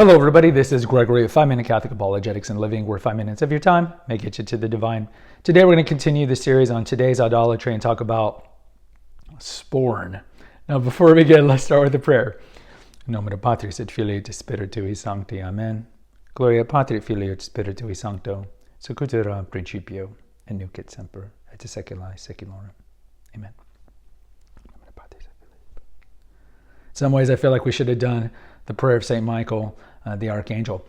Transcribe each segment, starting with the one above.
Hello everybody, this is Gregory of 5-Minute Catholic Apologetics and Living, where 5 minutes of your time may get you to the divine. Today we're going to continue the series on today's idolatry and talk about sporn. Now before we begin, let's start with a prayer. In nomine Patris et Filii et Spiritui Sancti. Amen. Gloria Patri et Filii et Spiritui Sancto, sicut erat in principio, et nunc et semper, et saecula saeculorum. Amen. In some ways I feel like we should have done the prayer of St. Michael, the archangel.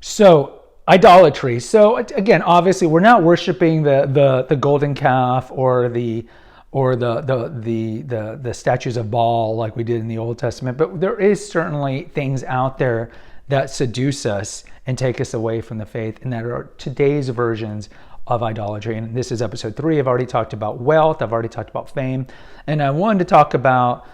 So, idolatry. So again, obviously, we're not worshiping the golden calf or the statues of Baal like we did in the Old Testament, but there is certainly things out there that seduce us and take us away from the faith, and that are today's versions of idolatry. And this is episode 3. I've already talked about wealth. I've already talked about fame, and I wanted to talk about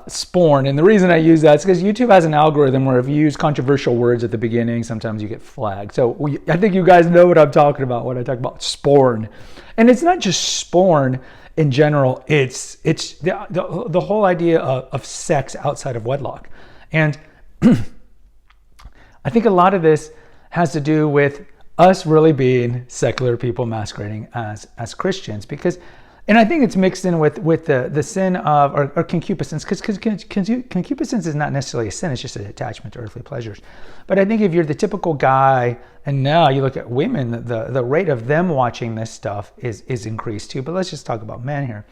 sporn. And the reason I use that is because YouTube has an algorithm where if you use controversial words at the beginning, sometimes you get flagged. So I think you guys know what I'm talking about when I talk about sporn. And it's not just sporn in general, it's the whole idea of sex outside of wedlock. And I think a lot of this has to do with us really being secular people masquerading as Christians, because and I think it's mixed in with the sin of or concupiscence, because concupiscence is not necessarily a sin; it's just an attachment to earthly pleasures. But I think if you're the typical guy, and now you look at women, the rate of them watching this stuff is increased too. But let's just talk about men here.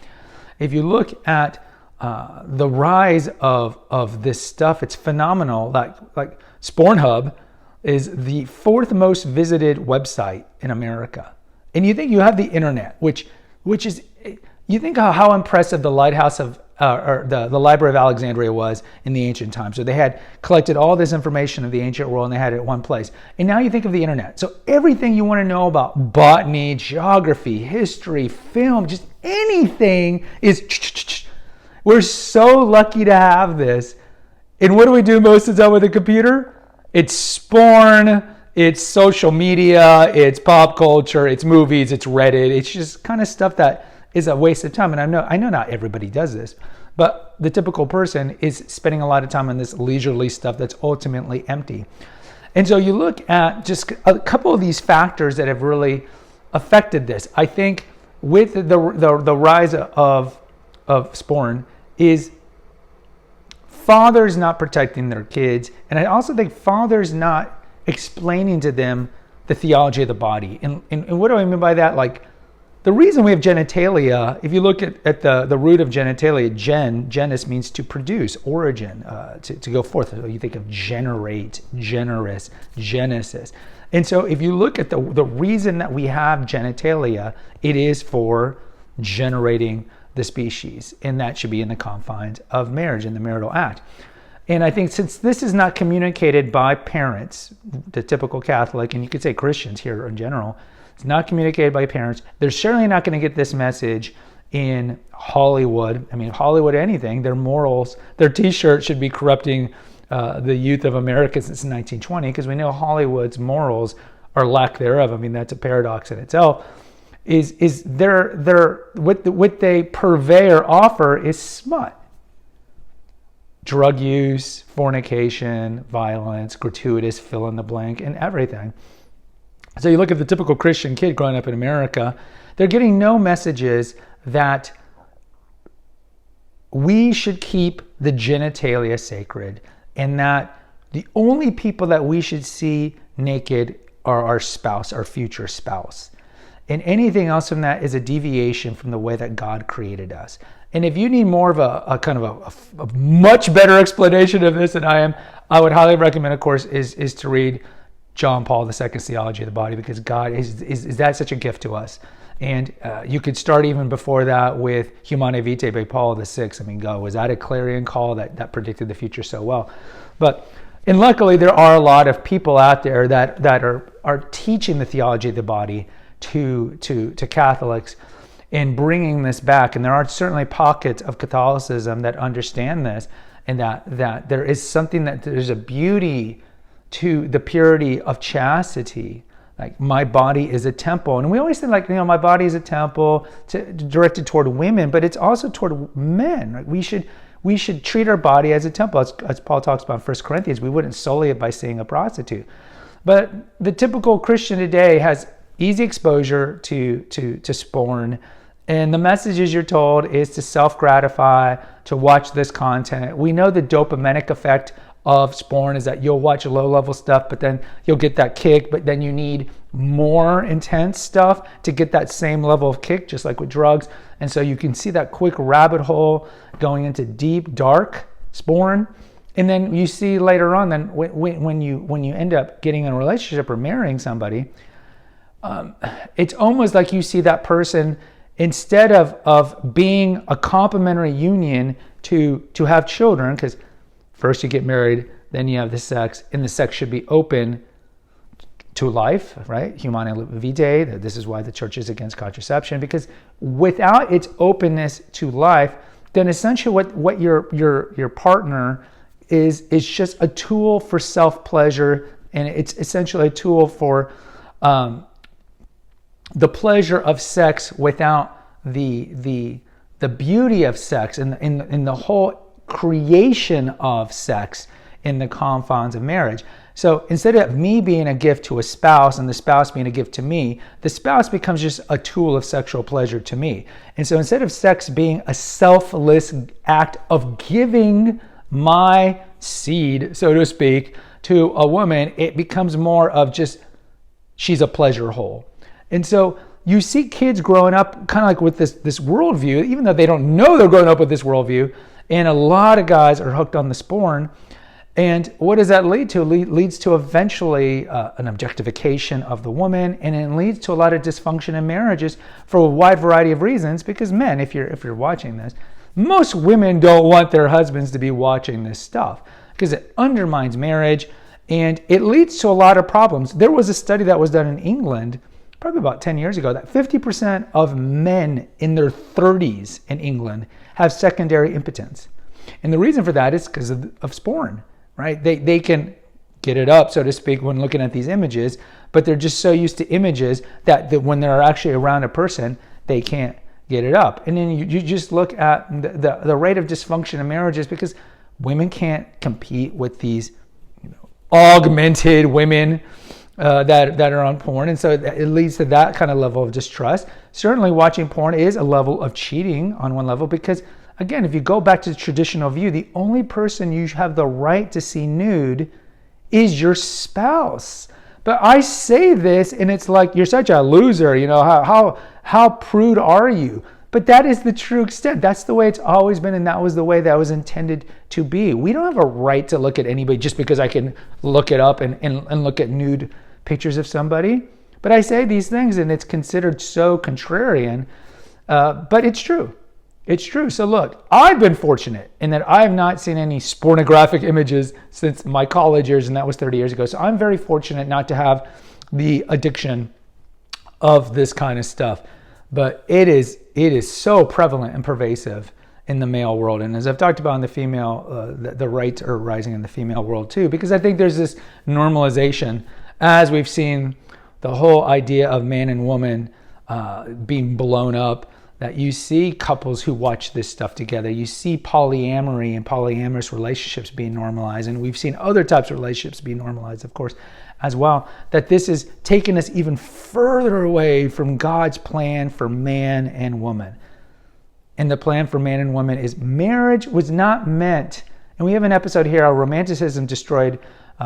If you look at the rise of this stuff, it's phenomenal. Like Pornhub is the 4th most visited website in America, and you think you have the internet, which is, you think how impressive the lighthouse of, or the Library of Alexandria was in the ancient times. So they had collected all this information of the ancient world and they had it at one place. And now you think of the internet. So everything you want to know about botany, geography, history, film, just anything is, we're so lucky to have this. And what do we do most of the time with a computer? It's porn. It's social media, it's pop culture, it's movies, it's Reddit. It's just kind of stuff that is a waste of time. And I know not everybody does this, but the typical person is spending a lot of time on this leisurely stuff that's ultimately empty. And so you look at just a couple of these factors that have really affected this. I think with the rise of sporn is fathers not protecting their kids. And I also think fathers not explaining to them the theology of the body. And what do I mean by that? Like, the reason we have genitalia, if you look at the root of genitalia, genus means to produce, origin, to go forth. So you think of generate, generous, genesis. And so if you look at the reason that we have genitalia, it is for generating the species. And that should be in the confines of marriage, in the marital act. And I think since this is not communicated by parents, the typical Catholic, and you could say Christians here in general, it's not communicated by parents, they're certainly not going to get this message in Hollywood. I mean, Hollywood, anything, their morals, their t-shirt should be corrupting the youth of America since 1920, because we know Hollywood's morals are lack thereof. I mean, that's a paradox in itself. Is their what they purvey or offer is smut. Drug use, fornication, violence, gratuitous fill in the blank, and everything. So you look at the typical Christian kid growing up in America, they're getting no messages that we should keep the genitalia sacred, and that the only people that we should see naked are our spouse, our future spouse. And anything else from that is a deviation from the way that God created us. And if you need more of a kind of a much better explanation of this than I am, I would highly recommend, of course, is to read John Paul II's Theology of the Body, because God is that such a gift to us. And you could start even before that with Humanae Vitae by Paul VI. I mean, God, was that a clarion call that predicted the future so well? And luckily, there are a lot of people out there that are teaching the theology of the body to Catholics, in bringing this back. And there are certainly pockets of Catholicism that understand this, and that there is something, that there's a beauty to the purity of chastity. Like, my body is a temple. And we always think, like, my body is a temple directed toward women, but it's also toward men. Right? We we should treat our body as a temple. As Paul talks about in 1 Corinthians, we wouldn't sully it by seeing a prostitute. But the typical Christian today has easy exposure to porn. And the messages you're told is to self-gratify, to watch this content. We know the dopaminic effect of porn is that you'll watch low-level stuff, but then you'll get that kick, but then you need more intense stuff to get that same level of kick, just like with drugs. And so you can see that quick rabbit hole going into deep, dark porn. And then you see later on, then when you end up getting in a relationship or marrying somebody, it's almost like you see that person, instead of being a complementary union to have children, because first you get married, then you have the sex, and the sex should be open to life, right? Humanae vitae. This is why the church is against contraception, because without its openness to life, then essentially what your partner is just a tool for self-pleasure, and it's essentially a tool for the pleasure of sex without the beauty of sex and in the whole creation of sex in the confines of marriage. So instead of me being a gift to a spouse and the spouse being a gift to me, the spouse becomes just a tool of sexual pleasure to me. And so instead of sex being a selfless act of giving my seed, so to speak, to a woman, it becomes more of just, she's a pleasure hole. And so you see kids growing up kind of like with this worldview, even though they don't know they're growing up with this worldview, and a lot of guys are hooked on the porn. And what does that lead to? It leads to eventually an objectification of the woman, and it leads to a lot of dysfunction in marriages for a wide variety of reasons. Because men, if you're watching this, most women don't want their husbands to be watching this stuff because it undermines marriage, and it leads to a lot of problems. There was a study that was done in England probably about 10 years ago that 50% of men in their 30s in England have secondary impotence. And the reason for that is because of porn, right? They can get it up, so to speak, when looking at these images, but they're just so used to images that when they're actually around a person, they can't get it up. And then you just look at the rate of dysfunction in marriages because women can't compete with these augmented women that are on porn, and so it leads to that kind of level of distrust. Certainly watching porn is a level of cheating on one level, because again, if you go back to the traditional view, the only person you have the right to see nude is your spouse. But I say this and it's like, you're such a loser, how prude are you? But that is the true extent. That's the way it's always been, and that was the way that was intended to be. We don't have a right to look at anybody just because I can look it up and look at nude pictures of somebody. But I say these things and it's considered so contrarian, but it's true. It's true. So look, I've been fortunate in that I have not seen any pornographic images since my college years, and that was 30 years ago. So I'm very fortunate not to have the addiction of this kind of stuff. But it is so prevalent and pervasive in the male world. And as I've talked about in the female, the rights are rising in the female world too, because I think there's this normalization as we've seen the whole idea of man and woman being blown up, that you see couples who watch this stuff together. You see polyamory and polyamorous relationships being normalized. And we've seen other types of relationships be normalized, of course, as well. That this is taking us even further away from God's plan for man and woman. And the plan for man and woman is marriage was not meant, and we have an episode here, how romanticism destroyed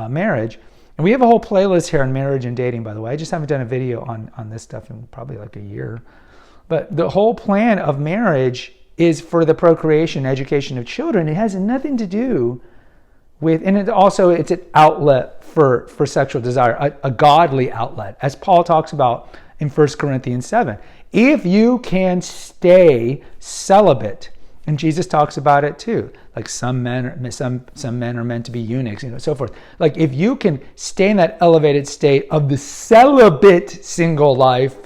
marriage. And we have a whole playlist here on marriage and dating, by the way. I just haven't done a video on this stuff in probably like a year. But the whole plan of marriage is for the procreation, education of children. It has nothing to do with, and it's an outlet for sexual desire, a godly outlet, as Paul talks about in 1 Corinthians 7. If you can stay celibate, and Jesus talks about it too, like some men are meant to be eunuchs, so forth. Like if you can stay in that elevated state of the celibate single life,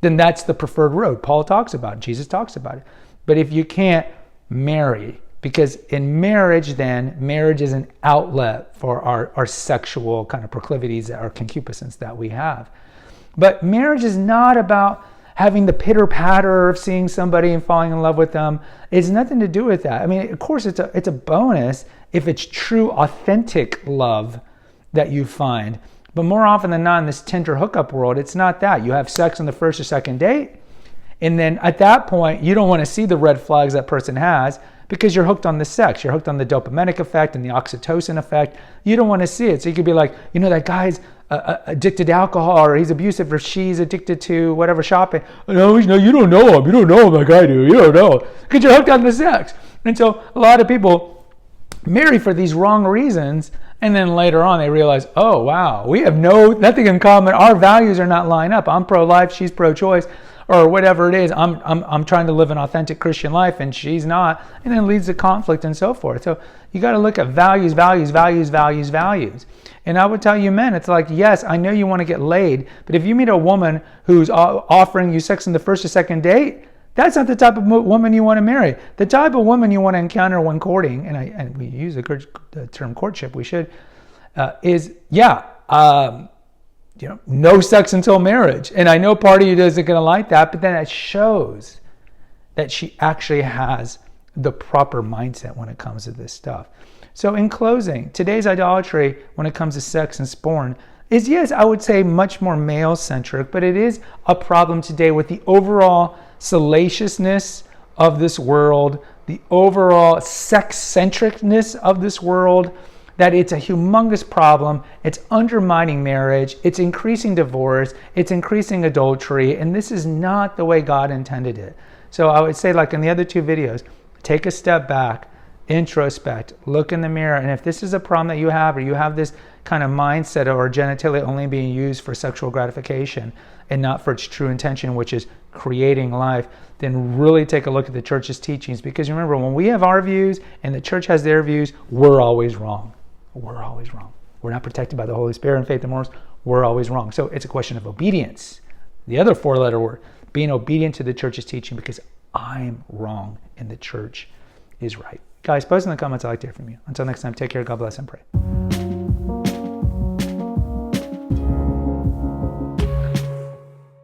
then that's the preferred road. Paul talks about it. Jesus talks about it. But if you can't, marry. Because in marriage, then, marriage is an outlet for our sexual kind of proclivities, our concupiscence that we have. But marriage is not about having the pitter patter of seeing somebody and falling in love with them. It's nothing to do with that. I mean, of course, it's a bonus if it's true, authentic love that you find. But more often than not in this Tinder hookup world, it's not that. You have sex on the first or second date, and then at that point, you don't want to see the red flags that person has because you're hooked on the sex. You're hooked on the dopamic effect and the oxytocin effect. You don't want to see it. So you could be like, that guy's addicted to alcohol, or he's abusive, or she's addicted to whatever, shopping. No, you don't know him. You don't know him like I do. You don't know. Because you're hooked on the sex. And so a lot of people marry for these wrong reasons. And then later on they realize, oh, wow, we have nothing in common. Our values are not lined up. I'm pro-life, she's pro-choice, or whatever it is. I'm trying to live an authentic Christian life and she's not. And then it leads to conflict and so forth. So you got to look at values. And I would tell you men, it's like, yes, I know you want to get laid, but if you meet a woman who's offering you sex on the first or second date, that's not the type of woman you want to marry. The type of woman you want to encounter when courting, and we use the term courtship, we should, no sex until marriage. And I know part of you isn't going to like that, but then it shows that she actually has the proper mindset when it comes to this stuff. So in closing, today's idolatry when it comes to sex and porn is, yes, I would say much more male-centric, but it is a problem today with the overall salaciousness of this world, the overall sex-centricness of this world, that it's a humongous problem. It's undermining marriage. It's increasing divorce. It's increasing adultery. And this is not the way God intended it. So I would say, like in the other two videos, take a step back, introspect, look in the mirror. And if this is a problem that you have, or you have this kind of mindset or genitalia only being used for sexual gratification and not for its true intention, which is creating life, then really take a look at the church's teachings. Because remember, when we have our views and the church has their views, we're always wrong. We're always wrong. We're not protected by the Holy Spirit and faith and morals. We're always wrong. So it's a question of obedience. The other four-letter word, being obedient to the church's teaching, because I'm wrong and the church is right. Guys, post in the comments. I'd like to hear from you. Until next time, take care. God bless and pray.